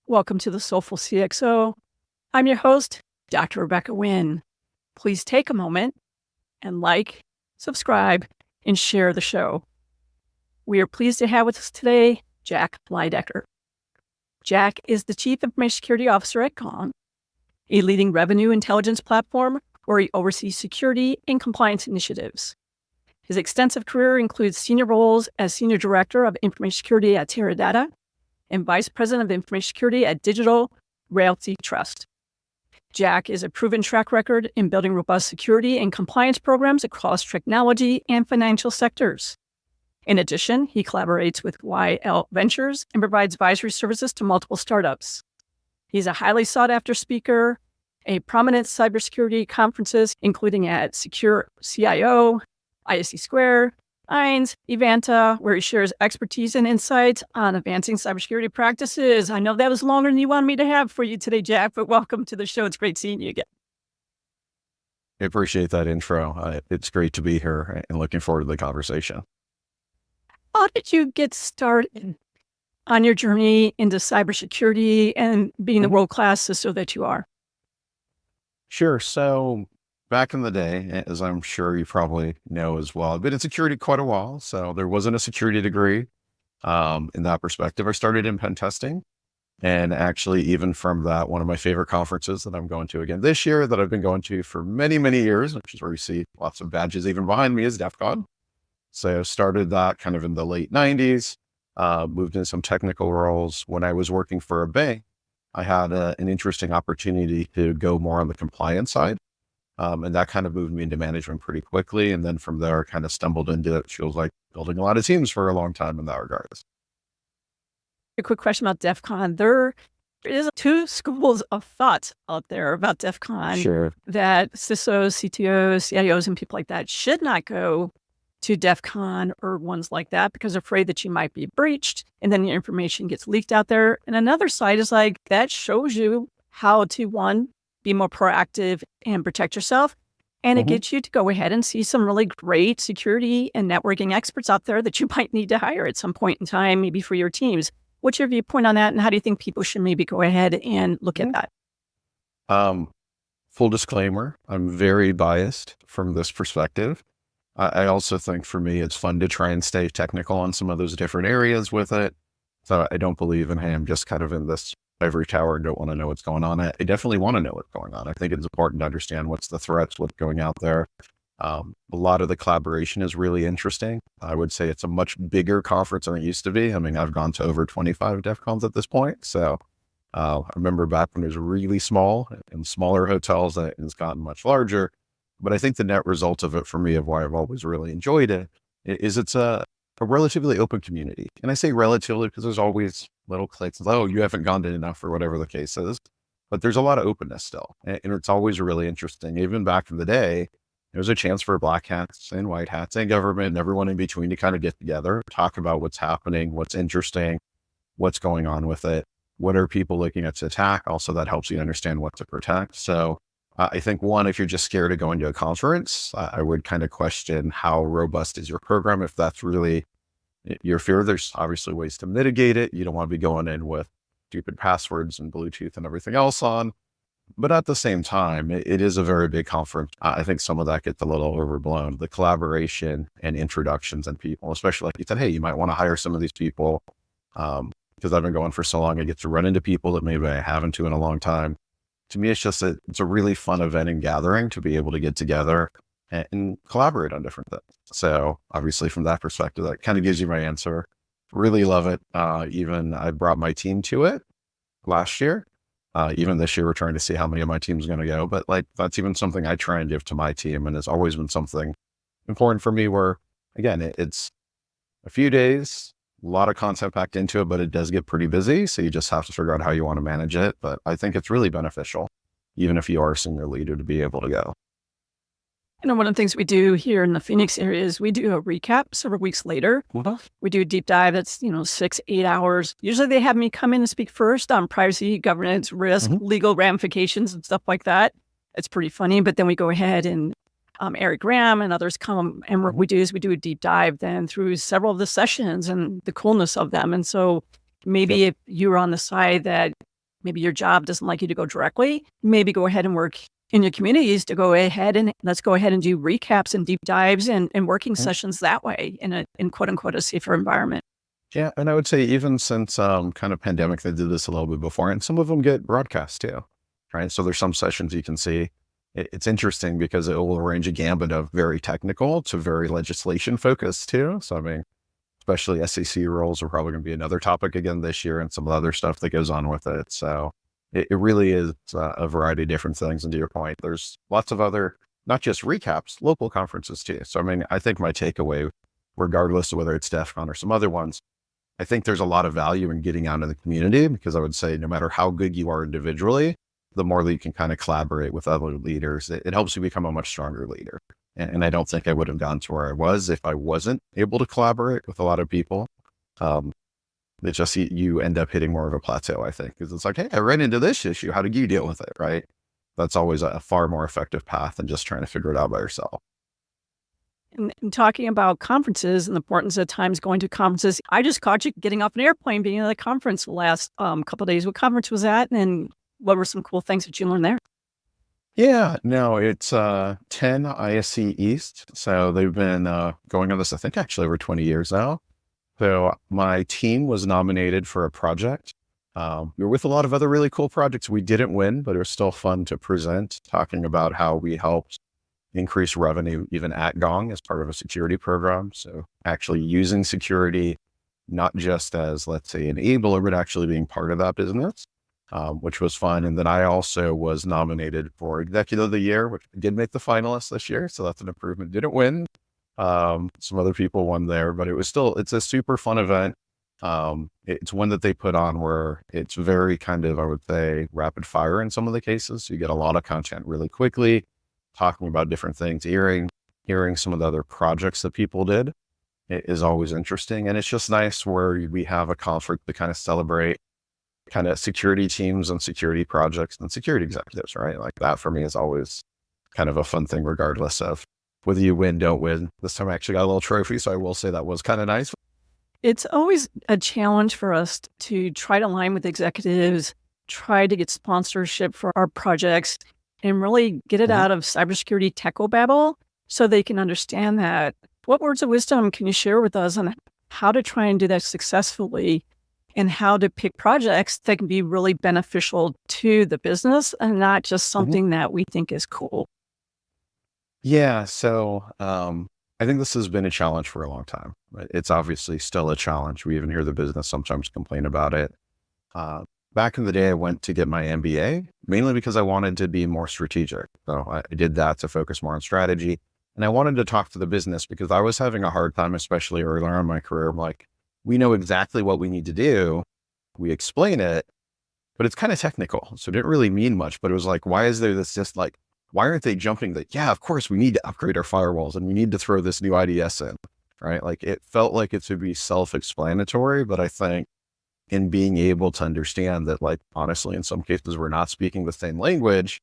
Welcome to the Soulful CXO. I'm your host, Dr. Rebecca Wynn. Please take a moment and like, subscribe, and share the show. We are pleased to have with us today Jack Leidecker. Jack is the Chief Information Security Officer at Gong, a leading revenue intelligence platform where he oversees security and compliance initiatives. His extensive career includes senior roles as Senior Director of Information Security at Teradata and Vice President of Information Security at Digital Realty Trust. Jack is a proven track record in building robust security and compliance programs across technology and financial sectors. In addition, he collaborates with YL Ventures and provides advisory services to multiple startups. He's a highly sought-after speaker, a prominent cybersecurity conferences, including at Secure CIO, ISC Square, Eins, Evanta, where he shares expertise and insights on advancing cybersecurity practices. I know that was longer than you wanted me to have for you today, Jack, but welcome to the show. It's great seeing you again. I appreciate that intro. It's great to be here and looking forward to the conversation. How did you get started on your journey into cybersecurity and being the world-class CISO that you are? Sure. So back in the day, as I'm sure you probably know as well, I've been in security quite a while. So there wasn't a security degree in that perspective. I started in pentesting. And actually, even from that, one of my favorite conferences that I'm going to again this year, that I've been going to for many, many years, which is where you see lots of badges even behind me, is DEF CON. So I started that kind of in the late 90s, moved into some technical roles. When I was working for a bank, I had an interesting opportunity to go more on the compliance side. And that kind of moved me into management pretty quickly. And then from there, I kind of stumbled into it. Feels like building a lot of teams for a long time in that regard. A quick question about DEF CON. There is two schools of thought out there about DEF CON. Sure. That CISOs, CTOs, CIOs, and people like that should not go to DEF CON or ones like that because they're afraid that you might be breached and then your information gets leaked out there. And another side is like, that shows you how to, one, be more proactive and protect yourself. And it gets you to go ahead and see some really great security and networking experts out there that you might need to hire at some point in time, maybe for your teams. What's your viewpoint on that? And how do you think people should maybe go ahead and look at that? Full disclaimer, I'm very biased from this perspective. I also think for me, it's fun to try and stay technical on some of those different areas with it. So I don't believe in, hey, I'm just kind of in this ivory tower and don't want to know what's going on. I definitely want to know what's going on. I think it's important to understand what's the threats, what's going out there. A lot of the collaboration is really interesting. I would say it's a much bigger conference than it used to be. I mean, I've gone to over 25 DEF CONs at this point. So I remember back when it was really small in smaller hotels, and it's gotten much larger. But I think the net result of it for me, of why I've always really enjoyed it, is it's a relatively open community. And I say relatively because there's always little cliques. Oh, you haven't gone to enough or whatever the case is. But there's a lot of openness still. And it's always really interesting. Even back in the day, there's a chance for black hats and white hats and government and everyone in between to kind of get together, talk about what's happening, what's interesting, what's going on with it. What are people looking at to attack? Also, that helps you understand what to protect. So I think one, if you're just scared of going to a conference, I would kind of question how robust is your program. If that's really your fear, there's obviously ways to mitigate it. You don't want to be going in with stupid passwords and Bluetooth and everything else on. But at the same time, it is a very big conference. I think some of that gets a little overblown. The collaboration and introductions and people, especially like you said, hey, you might want to hire some of these people because I've been going for so long. I get to run into people that maybe I haven't in a long time. To me, it's just it's a really fun event and gathering to be able to get together and collaborate on different things. So obviously from that perspective, that kind of gives you my answer. Really love it. Even I brought my team to it last year. Even this year, we're trying to see how many of my team's going to go. But like, that's even something I try and give to my team. And it's always been something important for me where, again, it's a few days, a lot of content packed into it, but it does get pretty busy. So you just have to figure out how you want to manage it. But I think it's really beneficial, even if you are a senior leader, to be able to go. You know, one of the things we do here in the Phoenix area is we do a recap several weeks later. We do a deep dive that's, 6-8 hours. Usually they have me come in and speak first on privacy, governance, risk, legal ramifications and stuff like that. It's pretty funny. But then we go ahead and Eric Graham and others come, and what we do is we do a deep dive then through several of the sessions and the coolness of them. And so maybe if you're on the side that maybe your job doesn't like you to go directly, maybe go ahead and work in your communities to go ahead and let's go ahead and do recaps and deep dives and working sessions that way in quote unquote a safer environment. Yeah. And I would say even since kind of pandemic, they did this a little bit before, and some of them get broadcast too, right? So there's some sessions you can see. It's interesting because it will range a gambit of very technical to very legislation focused too. So, I mean, especially SEC rules are probably going to be another topic again this year, and some of the other stuff that goes on with it. So it really is a variety of different things. And to your point, there's lots of other, not just recaps, local conferences too. So, I mean, I think my takeaway, regardless of whether it's DEF CON or some other ones, I think there's a lot of value in getting out in the community, because I would say no matter how good you are individually, the more that you can kind of collaborate with other leaders, it helps you become a much stronger leader. And I don't think I would have gotten to where I was if I wasn't able to collaborate with a lot of people. It just, you end up hitting more of a plateau, I think, because it's like, hey, I ran into this issue. How did you deal with it? Right. That's always a far more effective path than just trying to figure it out by yourself. And talking about conferences and the importance of times going to conferences, I just caught you getting off an airplane, being at a conference the last couple of days. What conference was that? And what were some cool things that you learned there? Yeah, no, it's 10 ISC East. So they've been going on this, I think, actually over 20 years now. So my team was nominated for a project. We were with a lot of other really cool projects. We didn't win, but it was still fun to present, talking about how we helped increase revenue even at Gong as part of a security program. So actually using security, not just as, let's say, an enabler, but actually being part of that business. Which was fun. And then I also was nominated for Executive of the Year, which did make the finalists this year. So that's an improvement. Didn't win. Some other people won there, but it's a super fun event. It's one that they put on where it's very kind of, I would say, rapid fire in some of the cases. So you get a lot of content really quickly, talking about different things, hearing some of the other projects that people did. It is always interesting. And it's just nice where we have a conference to kind of celebrate kind of security teams and security projects and security executives, right? Like that for me is always kind of a fun thing, regardless of whether you win, don't win. This time I actually got a little trophy, so I will say that was kind of nice. It's always a challenge for us to try to align with executives, try to get sponsorship for our projects, and really get it out of cybersecurity techobabble so they can understand that. What words of wisdom can you share with us on how to try and do that successfully, and how to pick projects that can be really beneficial to the business and not just something that we think is cool? Yeah. So I think this has been a challenge for a long time. Right? It's obviously still a challenge. We even hear the business sometimes complain about it. Back in the day, I went to get my MBA, mainly because I wanted to be more strategic. So I did that to focus more on strategy. And I wanted to talk to the business because I was having a hard time, especially earlier in my career. I'm like, we know exactly what we need to do. We explain it, but it's kind of technical. So it didn't really mean much, but it was like, why is there this just like, why aren't they jumping that? Yeah, of course we need to upgrade our firewalls and we need to throw this new IDS in, right? Like it felt like it should be self-explanatory, but I think in being able to understand that, like, honestly, in some cases, we're not speaking the same language.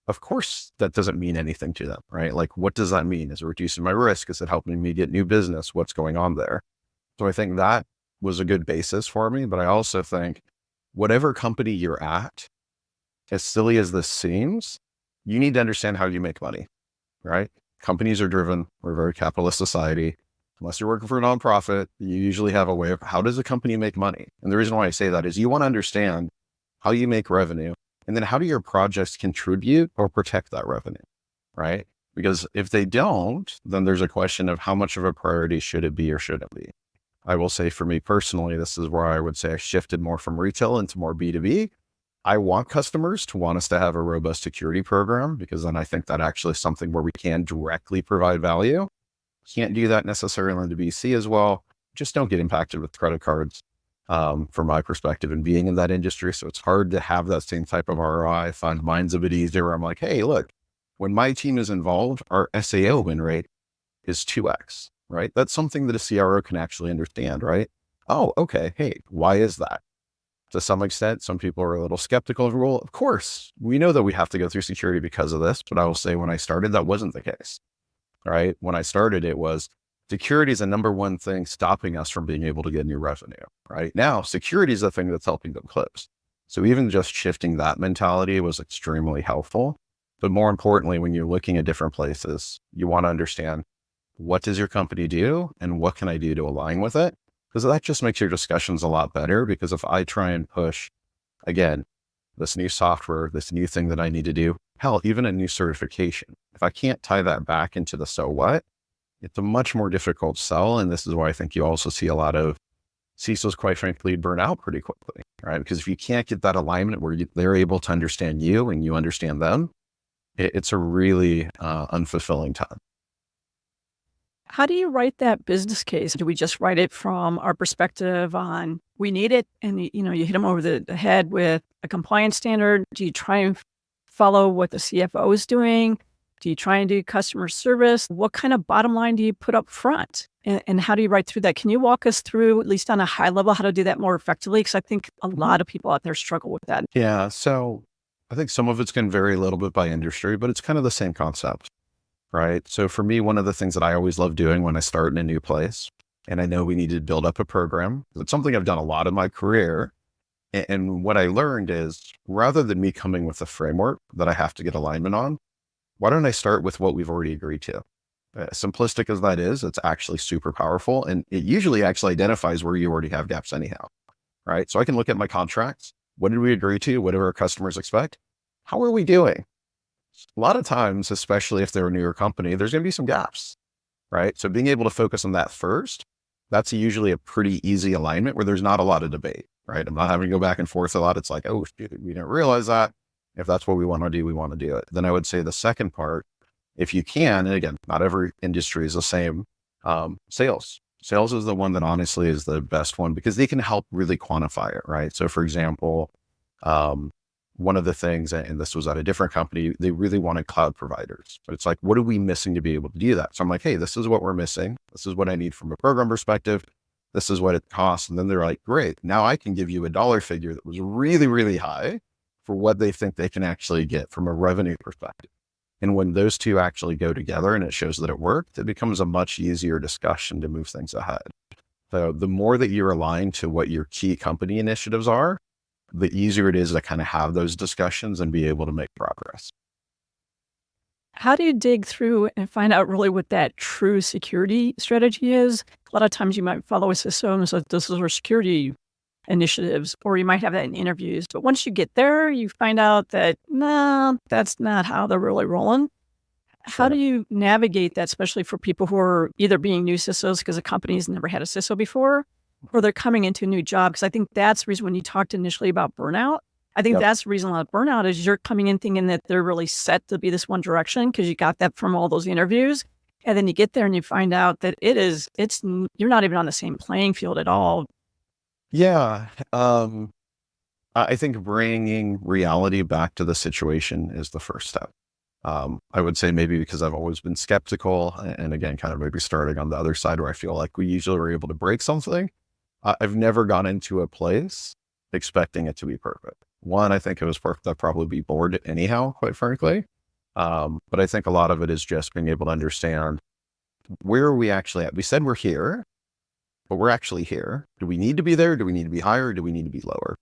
Of course, that doesn't mean anything to them, right? Like, what does that mean? Is it reducing my risk? Is it helping me get new business? What's going on there? So I think that was a good basis for me. But I also think whatever company you're at, as silly as this seems, you need to understand how you make money, right? Companies are driven. We're a very capitalist society. Unless you're working for a nonprofit, you usually have a way of how does a company make money? And the reason why I say that is you want to understand how you make revenue, and then how do your projects contribute or protect that revenue, right? Because if they don't, then there's a question of how much of a priority should it be or shouldn't be. I will say for me personally, this is where I would say I shifted more from retail into more B2B. I want customers to want us to have a robust security program, because then I think that actually is something where we can directly provide value. Can't do that necessarily in the BC as well. Just don't get impacted with credit cards, from my perspective and being in that industry. So it's hard to have that same type of ROI. I find mine's a bit easier where I'm like, hey, look, when my team is involved, our SAO win rate is 2x, right? That's something that a CRO can actually understand, right? Oh, okay. Hey, why is that? To some extent, some people are a little skeptical of, well, of course, we know that we have to go through security because of this, but I will say when I started, that wasn't the case, right? When I started, it was security is the number one thing stopping us from being able to get new revenue, right? Now, security is the thing that's helping them close. So even just shifting that mentality was extremely helpful. But more importantly, when you're looking at different places, you want to understand, what does your company do and what can I do to align with it? Because that just makes your discussions a lot better. Because if I try and push, again, this new software, this new thing that I need to do, hell, even a new certification, if I can't tie that back into the so what, it's a much more difficult sell. And this is why I think you also see a lot of CISOs, quite frankly, burn out pretty quickly, right? Because if you can't get that alignment where they're able to understand you and you understand them, it's a really unfulfilling time. How do you write that business case? Do we just write it from our perspective on we need it, and you hit them over the head with a compliance standard? Do you try and follow what the CFO is doing? Do you try and do customer service? What kind of bottom line do you put up front? And how do you write through that? Can you walk us through, at least on a high level, how to do that more effectively? Because I think a lot of people out there struggle with that. Yeah. So I think some of it's going to vary a little bit by industry, but it's kind of the same concept, right? So for me, one of the things that I always love doing when I start in a new place, and I know we need to build up a program, it's something I've done a lot in my career. And what I learned is, rather than me coming with a framework that I have to get alignment on, why don't I start with what we've already agreed to? Simplistic as that is, it's actually super powerful. And it usually actually identifies where you already have gaps anyhow, right? So I can look at my contracts. What did we agree to? What do our customers expect? How are we doing? A lot of times, especially if they're a newer company, there's going to be some gaps, right? So being able to focus on that first, that's usually a pretty easy alignment where there's not a lot of debate, right? I'm not having to go back and forth a lot. It's like, oh, shoot, we didn't realize that. If that's what we want to do, we want to do it. Then I would say the second part, if you can, and again, not every industry is the same, sales. Sales is the one that honestly is the best one because they can help really quantify it, right? So for example, one of the things, and this was at a different company, they really wanted cloud providers, but it's like, what are we missing to be able to do that? So I'm like, hey, this is what we're missing. This is what I need from a program perspective. This is what it costs. And then they're like, great, now I can give you a dollar figure that was really, really high for what they think they can actually get from a revenue perspective. And when those two actually go together and it shows that it worked, it becomes a much easier discussion to move things ahead. So the more that you're aligned to what your key company initiatives are, the easier it is to kind of have those discussions and be able to make progress. How do you dig through and find out really what that true security strategy is? A lot of times you might follow a system, so this is our security initiatives, or you might have that in interviews. But once you get there, you find out that, no, that's not how they're really rolling. How do you navigate that, especially for people who are either being new CISOs because the company's never had a CISO before, or they're coming into a new job? Because I think that's the reason when you talked initially about burnout, I think that's the reason a lot of burnout is you're coming in thinking that they're really set to be this one direction because you got that from all those interviews. And then you get there and you find out that you're not even on the same playing field at all. Yeah. I think bringing reality back to the situation is the first step. I would say maybe because I've always been skeptical and again, kind of maybe starting on the other side where I feel like we usually are able to break something. I've never gone into a place expecting it to be perfect. One, I think it was perfect. I'd probably be bored anyhow, quite frankly. But I think a lot of it is just being able to understand, where are we actually at? We said we're here, but we're actually here. Do we need to be there? Do we need to be higher? Or do we need to be lower?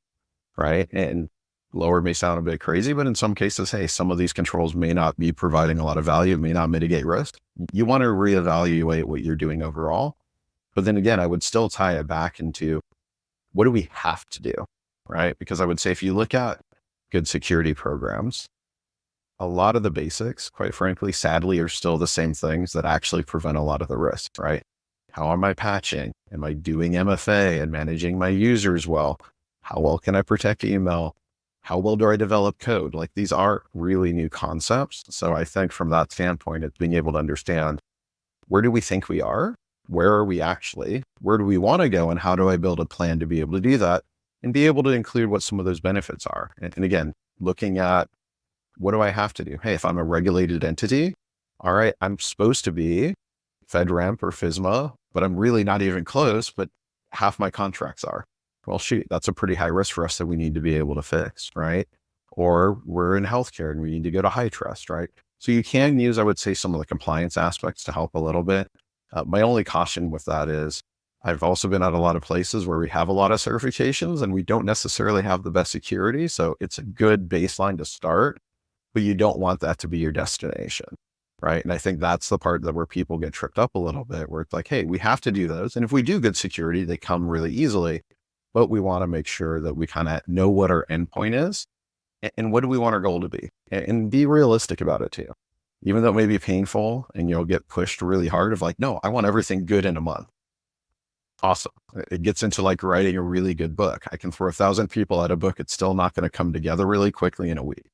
Right. And lower may sound a bit crazy, but in some cases, hey, some of these controls may not be providing a lot of value, may not mitigate risk. You want to reevaluate what you're doing overall. But then again, I would still tie it back into, what do we have to do? Right. Because I would say if you look at good security programs, a lot of the basics, quite frankly, sadly, are still the same things that actually prevent a lot of the risk, right? How am I patching? Am I doing MFA and managing my users well? How well can I protect email? How well do I develop code? Like, these are really new concepts. So I think from that standpoint, it's being able to understand, where do we think we are? Where are we actually? Where do we want to go? And how do I build a plan to be able to do that and be able to include what some of those benefits are? And again, looking at, what do I have to do? Hey, if I'm a regulated entity, all right, I'm supposed to be FedRAMP or FISMA, but I'm really not even close, but half my contracts are. Well, shoot, that's a pretty high risk for us that we need to be able to fix, right? Or we're in healthcare and we need to go to high trust, right? So you can use, I would say, some of the compliance aspects to help a little bit. My only caution with that is, I've also been at a lot of places where we have a lot of certifications and we don't necessarily have the best security. So it's a good baseline to start, but you don't want that to be your destination. Right. And I think that's the part that where people get tripped up a little bit, where it's like, hey, we have to do those. And if we do good security, they come really easily, but we want to make sure that we kind of know what our endpoint is and what do we want our goal to be, and be realistic about it too. Even though it may be painful and you'll get pushed really hard of like, no, I want everything good in a month. Awesome. It gets into like writing a really good book. I can throw 1,000 people at a book. It's still not going to come together really quickly in a week.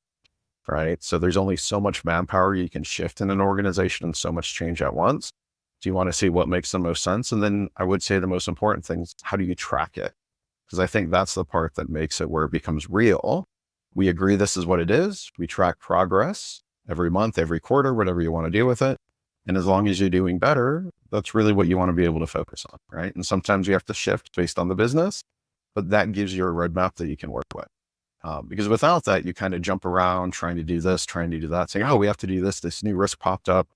Right. So there's only so much manpower you can shift in an organization and so much change at once. So you want to see what makes the most sense. And then I would say the most important thing is, how do you track it? Because I think that's the part that makes it where it becomes real. We agree this is what it is. We track progress every month, every quarter, whatever you want to do with it. And as long as you're doing better, that's really what you want to be able to focus on. Right. And sometimes you have to shift based on the business, but that gives you a roadmap that you can work with. Because without that, you kind of jump around trying to do this, trying to do that, saying, oh, we have to do this. This new risk popped up.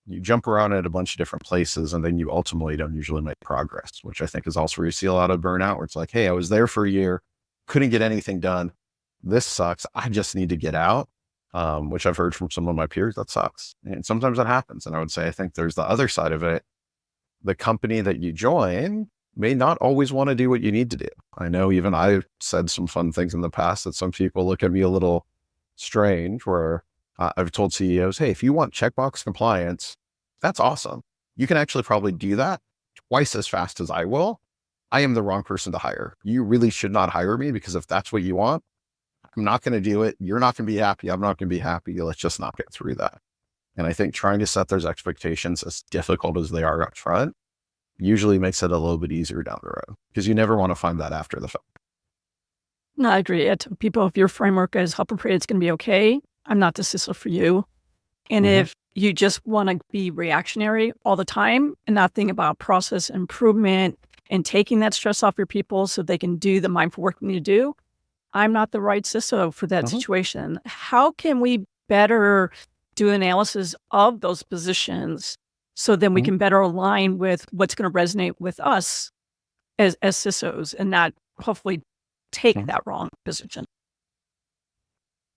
You jump around at a bunch of different places, and then you ultimately don't usually make progress, which I think is also where you see a lot of burnout, where it's like, hey, I was there for a year, couldn't get anything done. This sucks. I just need to get out, which I've heard from some of my peers. That sucks. And sometimes that happens. And I would say, I think there's the other side of it. The company that you join may not always want to do what you need to do. I know even I've said some fun things in the past that some people look at me a little strange, where I've told CEOs, hey, if you want checkbox compliance, that's awesome. You can actually probably do that twice as fast as I will. I am the wrong person to hire. You really should not hire me, because if that's what you want, I'm not going to do it. You're not going to be happy. I'm not going to be happy. Let's just not get through that. And I think trying to set those expectations, as difficult as they are up front, usually makes it a little bit easier down the road, because you never want to find that after the fact. No, I agree. I tell people, if your framework is help appropriate, it's going to be okay. I'm not the CISO for you. And if you just want to be reactionary all the time and not think about process improvement and taking that stress off your people so they can do the mindful work we need to do, I'm not the right CISO for that situation. How can we better do analysis of those positions so then we can better align with what's going to resonate with us as CISOs, and not hopefully take that wrong position?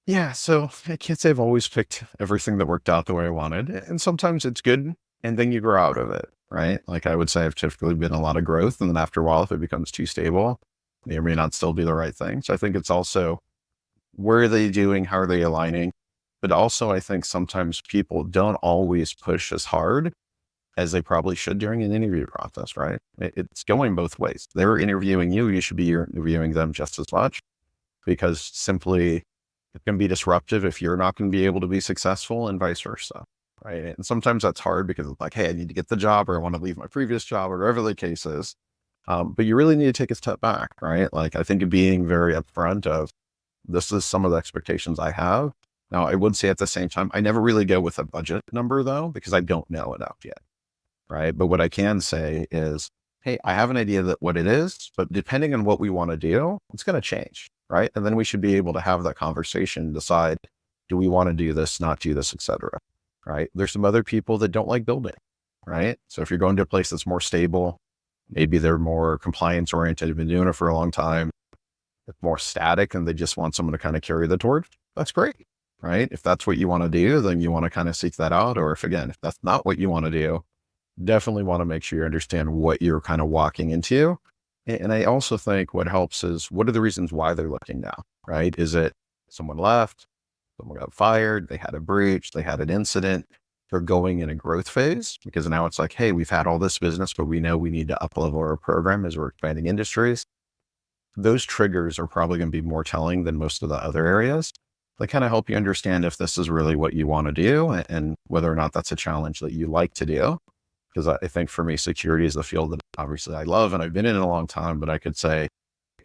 Yeah. So I can't say I've always picked everything that worked out the way I wanted. And sometimes it's good, and then you grow out of it. Right. Like I would say, I've typically been a lot of growth. And then after a while, if it becomes too stable, may or may not still be the right thing. So I think it's also, where are they doing? How are they aligning? But also, I think sometimes people don't always push as hard as they probably should during an interview process, right? It's going both ways. They're interviewing you. You should be interviewing them just as much, because simply it can be disruptive if you're not going to be able to be successful, and vice versa, right? And sometimes that's hard, because it's like, hey, I need to get the job, or I want to leave my previous job, or whatever the case is. But you really need to take a step back, right? Like I think of being very upfront of, this is some of the expectations I have. Now, I would say at the same time, I never really go with a budget number though, because I don't know enough yet, right? But what I can say is, hey, I have an idea that what it is, but depending on what we want to do, it's going to change, right? And then we should be able to have that conversation, decide, do we want to do this, not do this, et cetera, right? There's some other people that don't like building, right? So if you're going to a place that's more stable, maybe they're more compliance oriented, have been doing it for a long time, it's more static, and they just want someone to kind of carry the torch. That's great, right? If that's what you want to do, then you want to kind of seek that out. Or if that's not what you want to do, definitely want to make sure you understand what you're kind of walking into. And I also think what helps is, what are the reasons why they're looking now, right? Is it someone left, someone got fired, they had a breach, they had an incident, they're going in a growth phase, because now it's like, hey, we've had all this business, but we know we need to up-level our program as we're expanding industries. Those triggers are probably going to be more telling than most of the other areas. They kind of help you understand if this is really what you want to do, and whether or not that's a challenge that you like to do. Because I think for me, security is the field that obviously I love and I've been in a long time, but I could say,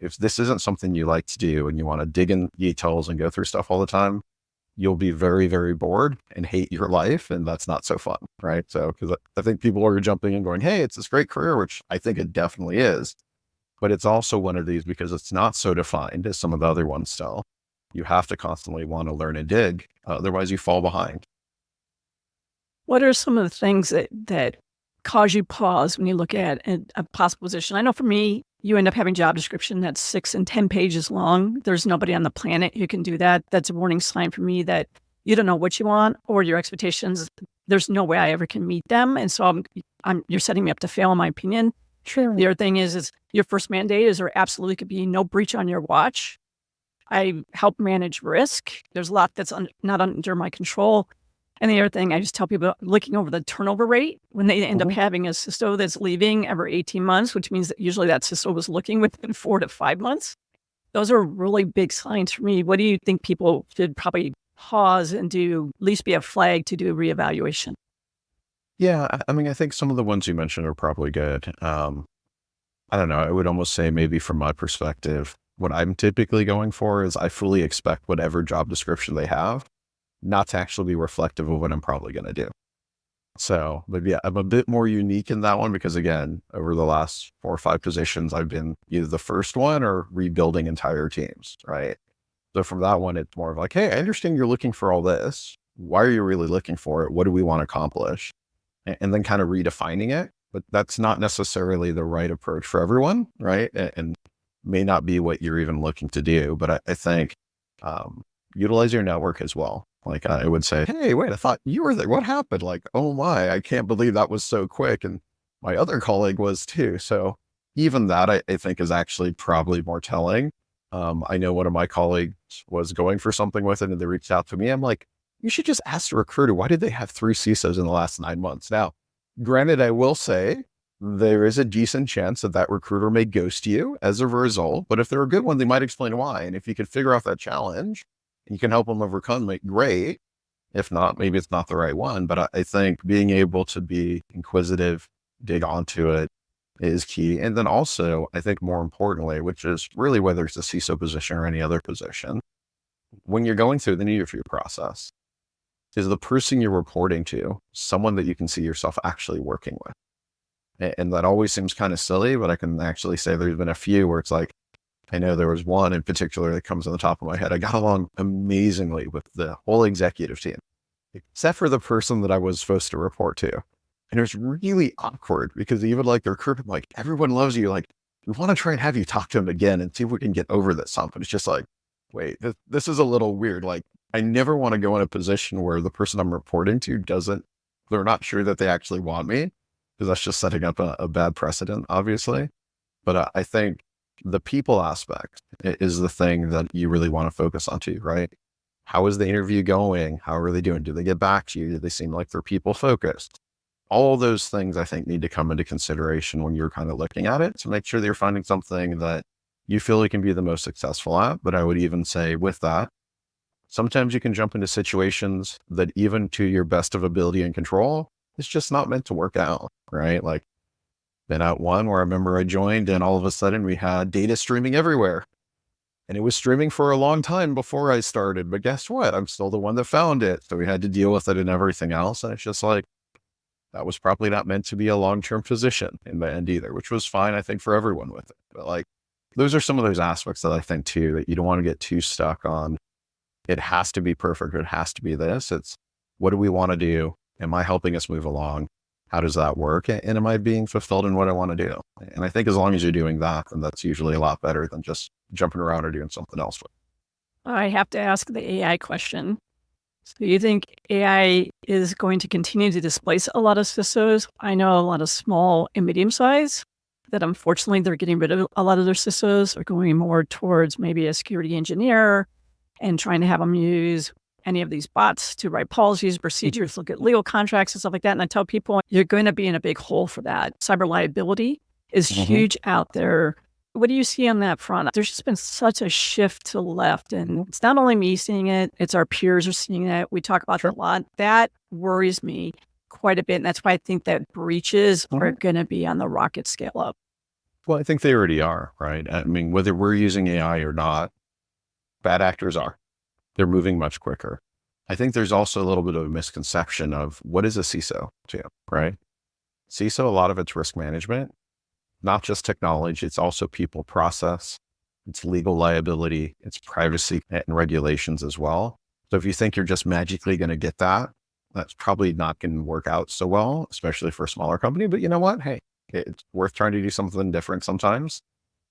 if this isn't something you like to do and you want to dig in details and go through stuff all the time, you'll be very, very bored and hate your life. And that's not so fun, right? So, because I think people are jumping in going, hey, it's this great career, which I think it definitely is. But it's also one of these, because it's not so defined as some of the other ones still. You have to constantly want to learn and dig. Otherwise, you fall behind. What are some of the things that cause you pause when you look at a possible position? I know for me, you end up having a job description that's 6 and 10 pages long. There's nobody on the planet who can do that. That's a warning sign for me that you don't know what you want or your expectations. There's no way I ever can meet them. And so you're setting me up to fail, in my opinion. Sure. The other thing is your first mandate is there absolutely could be no breach on your watch. I help manage risk. There's a lot that's not under my control. And the other thing, I just tell people, looking over the turnover rate when they end up having a CISO that's leaving every 18 months, which means that usually that CISO was looking within 4 to 5 months. Those are really big signs for me. What do you think people should probably pause and do, at least be a flag to do a reevaluation? Yeah, I mean, I think some of the ones you mentioned are probably good. I don't know. I would almost say maybe from my perspective, what I'm typically going for is I fully expect whatever job description they have not to actually be reflective of what I'm probably going to do. So maybe I'm a bit more unique in that one because, again, over the last 4 or 5 positions, I've been either the first one or rebuilding entire teams, right? So from that one, it's more of like, hey, I understand you're looking for all this. Why are you really looking for it? What do we want to accomplish? And then kind of redefining it. But that's not necessarily the right approach for everyone, right? And may not be what you're even looking to do. But I think utilize your network as well. Like I would say, hey, wait, I thought you were there. What happened? Like, oh my, I can't believe that was so quick. And my other colleague was too. So even that I think is actually probably more telling. I know one of my colleagues was going for something with it and they reached out to me. I'm like, you should just ask the recruiter, why did they have 3 CISOs in the last 9 months? Now, granted, I will say there is a decent chance that that recruiter may ghost you as a result, but if they're a good one, they might explain why. And if you could figure out that challenge, you can help them overcome it, great. If not, maybe it's not the right one. But I think being able to be inquisitive, dig onto it is key. And then also, I think more importantly, which is really whether it's a CISO position or any other position, when you're going through the interview process, is the person you're reporting to someone that you can see yourself actually working with? And that always seems kind of silly, but I can actually say there's been a few where it's like, I know there was one in particular that comes on the top of my head. I got along amazingly with the whole executive team, except for the person that I was supposed to report to. And it was really awkward because even like the recruiter, like, everyone loves you. Like, we want to try and have you talk to him again and see if we can get over this hump. And it's just like, wait, this is a little weird. Like, I never want to go in a position where the person I'm reporting to they're not sure that they actually want me, because that's just setting up a bad precedent, obviously. But I think the people aspect is the thing that you really want to focus on too, right? How is the interview going? How are they doing? Do they get back to you? Do they seem like they're people focused? All those things I think need to come into consideration when you're kind of looking at it to make sure that you're finding something that you feel you can be the most successful at. But I would even say with that, sometimes you can jump into situations that even to your best of ability and control, it's just not meant to work out, right? Like, been out one where I remember I joined and all of a sudden we had data streaming everywhere. And it was streaming for a long time before I started, but guess what? I'm still the one that found it. So we had to deal with it and everything else. And it's just like, that was probably not meant to be a long-term position in the end either, which was fine, I think, for everyone with it. But like, those are some of those aspects that I think too, that you don't want to get too stuck on. It has to be perfect. It has to be this. It's, what do we want to do? Am I helping us move along? How does that work? And am I being fulfilled in what I want to do? And I think as long as you're doing that, then that's usually a lot better than just jumping around or doing something else with. I have to ask the AI question. So you think AI is going to continue to displace a lot of CISOs? I know a lot of small and medium size that unfortunately they're getting rid of a lot of their CISOs, are going more towards maybe a security engineer and trying to have them use any of these bots to write policies, procedures, look at legal contracts and stuff like that. And I tell people, you're going to be in a big hole for that. Cyber liability is huge out there. What do you see on that front? There's just been such a shift to the left. And it's not only me seeing it, it's our peers are seeing it. We talk about it a lot. That worries me quite a bit. And that's why I think that breaches are going to be on the rocket scale up. Well, I think they already are, right? I mean, whether we're using AI or not, bad actors are. They're moving much quicker. I think there's also a little bit of a misconception of what is a CISO too, right? CISO, a lot of it's risk management, not just technology. It's also people, process, it's legal liability, it's privacy and regulations as well. So if you think you're just magically going to get that That's probably not going to work out so well, especially for a smaller company. But you know what? Hey, it's worth trying to do something different sometimes.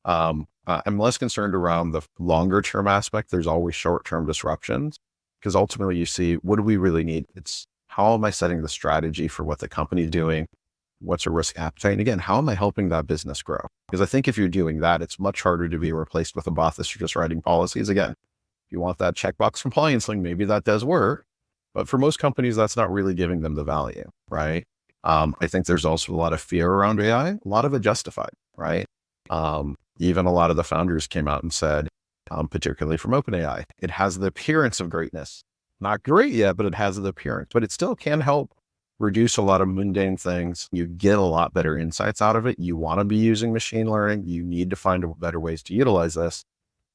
I'm less concerned around the longer term aspect. There's always short term disruptions because ultimately you see, what do we really need? It's how am I setting the strategy for what the company's doing? What's a risk appetite? And again, how am I helping that business grow? Because I think if you're doing that, it's much harder to be replaced with a bot that's just writing policies. Again, if you want that checkbox compliance thing, maybe that does work. But for most companies, that's not really giving them the value, right? I think there's also a lot of fear around AI, a lot of it justified, right? Even a lot of the founders came out and said, particularly from OpenAI, it has the appearance of greatness. Not great yet, but it has the appearance, but it still can help reduce a lot of mundane things. You get a lot better insights out of it. You want to be using machine learning. You need to find better ways to utilize this,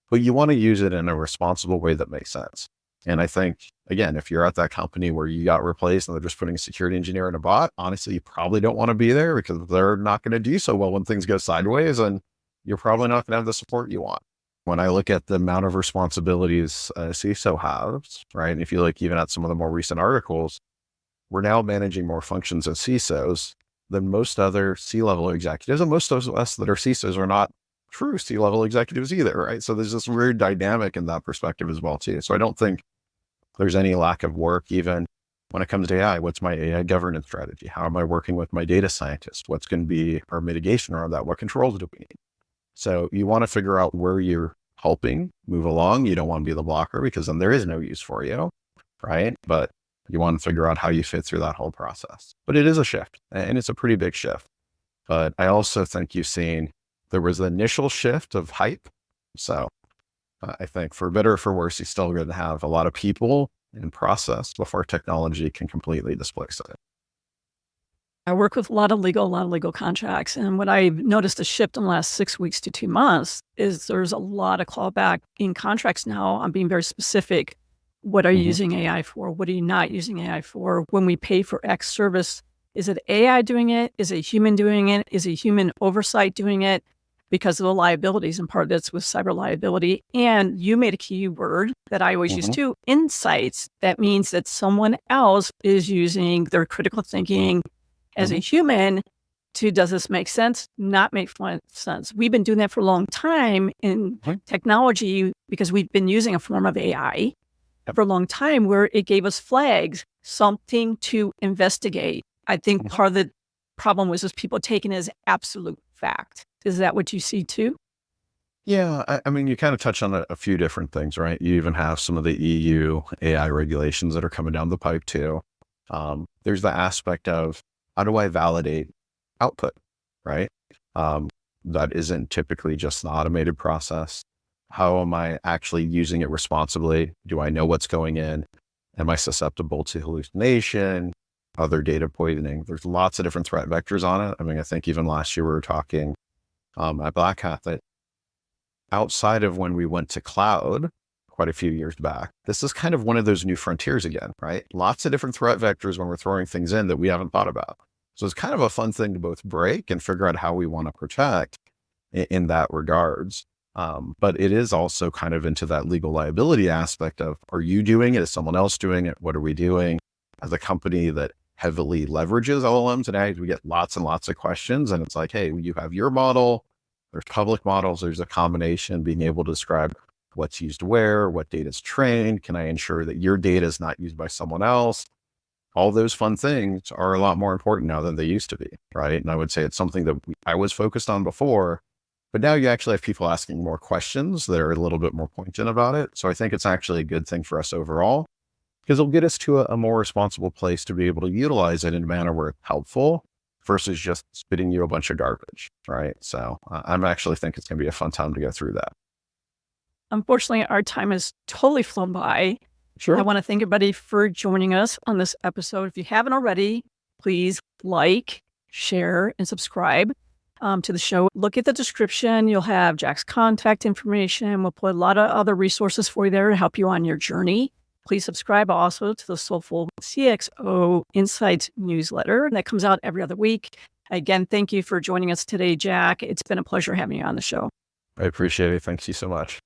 but you want to use it in a responsible way that makes sense. And I think, again, if you're at that company where you got replaced and they're just putting a security engineer in a bot, honestly, you probably don't want to be there because they're not going to do so well when things go sideways, and you're probably not going to have the support you want. When I look at the amount of responsibilities CISO has, right? And if you look even at some of the more recent articles, we're now managing more functions as CISOs than most other C-level executives. And most of us that are CISOs are not true C-level executives either, right? So there's this weird dynamic in that perspective as well too. So I don't think there's any lack of work, even when it comes to AI. What's my AI governance strategy? How am I working with my data scientist? What's going to be our mitigation around that? What controls do we need? So you want to figure out where you're helping move along. You don't want to be the blocker because then there is no use for you, right? But you want to figure out how you fit through that whole process. But it is a shift, and it's a pretty big shift. But I also think you've seen there was the initial shift of hype. So I think for better or for worse, you're still going to have a lot of people in process before technology can completely displace it. I work with a lot of legal contracts. And what I've noticed a shift in the last 6 weeks to 2 months is there's a lot of clawback in contracts now. I'm being very specific. What are you using AI for? What are you not using AI for? When we pay for X service, is it AI doing it? Is it human doing it? Is it human oversight doing it? Because of the liabilities, and part of that's with cyber liability. And you made a key word that I always use too, insights. That means that someone else is using their critical thinking as a human to, does this make sense? Not make sense. We've been doing that for a long time in technology because we've been using a form of AI for a long time where it gave us flags, something to investigate. I think part of the problem was just people taking it as absolute fact. Is that what you see too? Yeah, I mean, you kind of touch on a few different things, right? You even have some of the EU AI regulations that are coming down the pipe too. There's the aspect of, how do I validate output, right? That isn't typically just an automated process. How am I actually using it responsibly? Do I know what's going in? Am I susceptible to hallucination, other data poisoning? There's lots of different threat vectors on it. I mean, I think even last year we were talking at Black Hat that outside of when we went to cloud quite a few years back, this is kind of one of those new frontiers again, right? Lots of different threat vectors when we're throwing things in that we haven't thought about. So it's kind of a fun thing to both break and figure out how we want to protect in that regards. But it is also kind of into that legal liability aspect of, are you doing it? Is someone else doing it? What are we doing? As a company that heavily leverages LLMs today, we get lots and lots of questions. And it's like, hey, you have your model, there's public models, there's a combination, being able to describe what's used where, what data is trained. Can I ensure that your data is not used by someone else? All those fun things are a lot more important now than they used to be, right? And I would say it's something that I was focused on before, but now you actually have people asking more questions that are a little bit more pointed about it. So I think it's actually a good thing for us overall, because it'll get us to a more responsible place to be able to utilize it in a manner where it's helpful versus just spitting you a bunch of garbage, right? So I'm actually think it's going to be a fun time to go through that. Unfortunately, our time has totally flown by. Sure. I want to thank everybody for joining us on this episode. If you haven't already, please like, share, and subscribe to the show. Look at the description. You'll have Jack's contact information. We'll put a lot of other resources for you there to help you on your journey. Please subscribe also to the Soulful CXO Insights newsletter that comes out every other week. Again, thank you for joining us today, Jack. It's been a pleasure having you on the show. I appreciate it. Thank you so much.